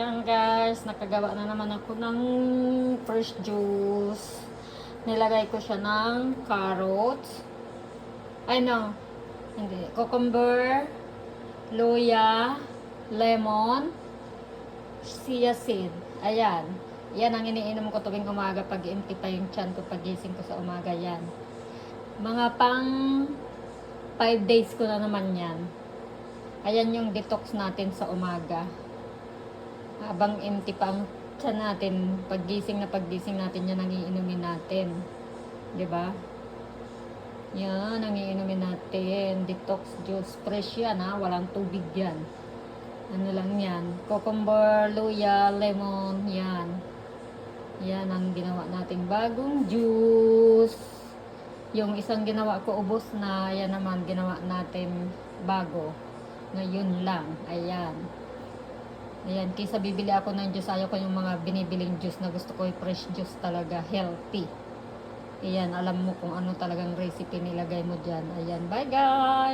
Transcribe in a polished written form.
Ayan guys, nakagawa na naman ako ng fresh juice. Nilagay ko siya ng carrots. Ay no, hindi. Cucumber, luya, lemon, chia seed. Ayan. Yan ang iniinom ko tuwing umaga pag empty pa yung tiyan ko pagising ko sa umaga yan. Mga pang 5 days ko na naman yan. Ayan yung detox natin sa umaga. Habang empty pa ang tiyan natin, paggising natin, yan ang iinumin natin. 'Di ba? Yan ang iinumin natin. Detox juice. Fresh yan ha. Walang tubig yan. Ano lang yan. Cucumber, luya, lemon. Yan. Yan ang ginawa nating bagong juice. Yung isang ginawa ko ubos na. Yan naman ginawa natin bago. Ngayon lang. Ayan. Ayan, kaysa bibili ako ng juice, ayaw ko yung mga binibiling juice na gusto ko yung fresh juice talaga, healthy. Ayan, alam mo kung ano talagang recipe nilagay mo dyan. Ayan, bye guys!